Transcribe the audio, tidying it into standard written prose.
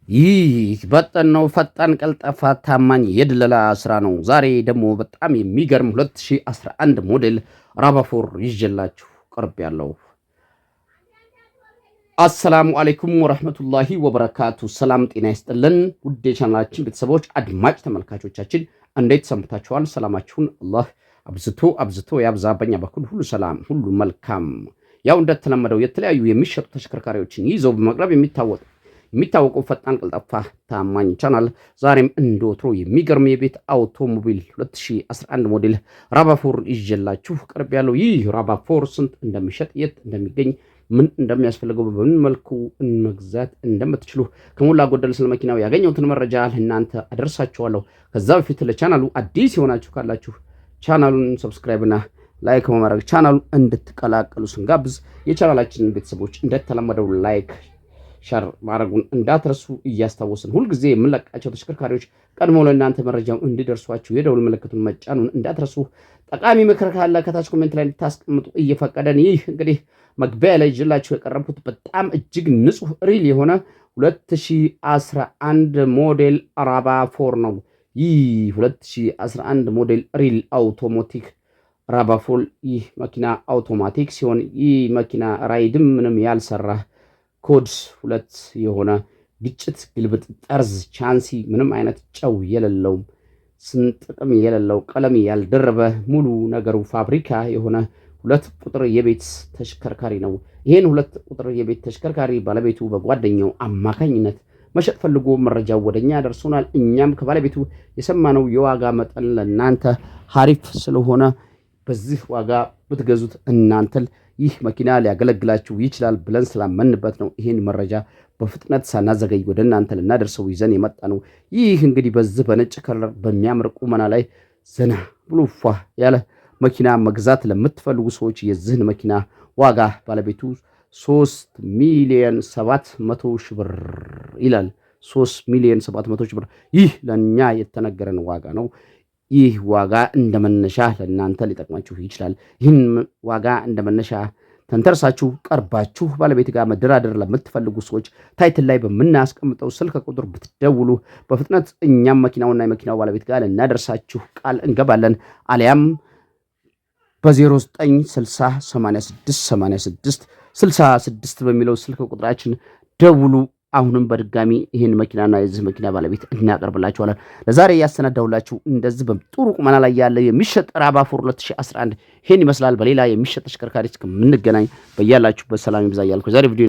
ይህ በጠናው ፈጣን ቀልጣፋ ታማኝ የድለላ ስራ ነው። ዛሬ ደግሞ በጣም የሚገርም 2011 ሞዴል ራቫፎር ይዤላችሁ ቀርብ ያለው። አሰላሙ አለይኩም ወራህመቱላሂ ወበረካቱ። ሰላም ጤና ይስጥልን ውድ የቻናላችን ቤተሰቦች አድማጭ ተመልካቾቻችን እንዴት ሰንብታችኋል? ሰላማችሁን አላህ አብዝቶ ያብዛ። በኛ በኩል ሁሉ ሰላም ሁሉ መልካም። ያው እንደተለመደው የተለያዩ የሚሸጡ ተሽከርካሪዎችን ይዘው በመቅረብ የሚታወቀው ፈጣን ቀልጣፋ ታማኝ ቻናል ዛሬም እንደወትሮ የሚገርም የቤት አውቶሞቢል 2011 ሞዴል ራቫፎር ይዤላችሁ ቀርብ ያለው። ይህ ራቫፎር ስንት እንደሚሸጥ፣ የት እንደሚገኝ፣ ምን እንደሚያስፈልገው፣ በምን መልኩ መግዛት እንደምትችሉ ከሞላ ጎደል ስለ መኪናው ያገኘሁትን መረጃ ለእናንተ አደርሳችኋለሁ። ከዛ በፊት ለቻናሉ አዲስ የሆናችሁ ካላችሁ ቻናሉን ሰብስክራይብና ላይክ በማድረግ ቻናሉን እንድትቀላቀሉ ስንጋብዝ የቻናላችንን ቤተሰቦች እንደተለመደው ላይክ ሸር ማድረጉን እንዳትረሱ እያስታወስን ሁልጊዜ የምንለቃቸው ተሽከርካሪዎች ቀድሞ ለእናንተ መረጃው እንዲደርሷችሁ የደውል ምልክቱን መጫኑን እንዳትረሱ። ጠቃሚ ምክር ካለ ከታች ኮሜንት ላይ እንድታስቀምጡ እየፈቀደን ይህ እንግዲህ መግቢያ ላይ ይዤላችሁ የቀረብኩት በጣም እጅግ ንጹህ ሪል የሆነ 2011 ሞዴል ራቫፎር ነው። ይህ 2011 ሞዴል ሪል አውቶማቲክ ራቫፎር ይህ መኪና አውቶማቲክ ሲሆን ይህ መኪና ራይድም ምንም ያልሰራ ኮድ 2 የሆነ ግጭት ግልብጥ ጠርዝ ቻንሲ ምንም አይነት ጨው የሌለው ስንጥቅም የሌለው ቀለም ያልደረበ ሙሉ ነገሩ ፋብሪካ የሆነ 2 ቁጥር የቤት ተሽከርካሪ ነው። ይሄን 2 ቁጥር የቤት ተሽከርካሪ ባለቤቱ በጓደኛው አማካኝነት መሸጥ ፈልጎ መረጃው ወደኛ ደርሶናል። እኛም ከባለቤቱ የሰማነው የዋጋ መጠን ለእናንተ ሀሪፍ ስለሆነ በዚህ ዋጋ ብትገዙት እናንተል ይህ መኪና ሊያገለግላችሁ ይችላል ብለን ስላመንበት ነው ይህን መረጃ በፍጥነት ሳናዘገይ ወደ እናንተ ልናደርሰው ይዘን የመጣ ነው። ይህ እንግዲህ በዚህ በነጭ ከለር በሚያምር ቁመና ላይ ዘና ብሎ ፏ ያለ መኪና መግዛት ለምትፈልጉ ሰዎች የዚህን መኪና ዋጋ ባለቤቱ 3,700,000 ብር ይላል። 3,700,000 ብር። ይህ ለእኛ የተነገረን ዋጋ ነው። ይህ ዋጋ እንደመነሻ ለእናንተ ሊጠቅማችሁ ይችላል። ይህን ዋጋ እንደመነሻ ተንተርሳችሁ ቀርባችሁ ባለቤት ጋር መደራደር ለምትፈልጉ ሰዎች ታይትል ላይ በምናስቀምጠው ስልክ ቁጥር ብትደውሉ በፍጥነት እኛም መኪናውና የመኪናው ባለቤት ጋር ልናደርሳችሁ ቃል እንገባለን። አሊያም በ0960868666 በሚለው ስልክ ቁጥራችን ደውሉ። አሁንም በድጋሚ ይህን መኪናና የዚህ መኪና ባለቤት እናቀርብላችኋለን። ለዛሬ ያሰናዳሁላችሁ እንደዚህ በጥሩ ቁመና ላይ ያለ የሚሸጥ ራቫፎር 2011 ይሄን ይመስላል። በሌላ የሚሸጥ ተሽከርካሪ እስከምንገናኝ በያላችሁበት ሰላም ይብዛ እያልኩ ዛሬ ቪዲዮ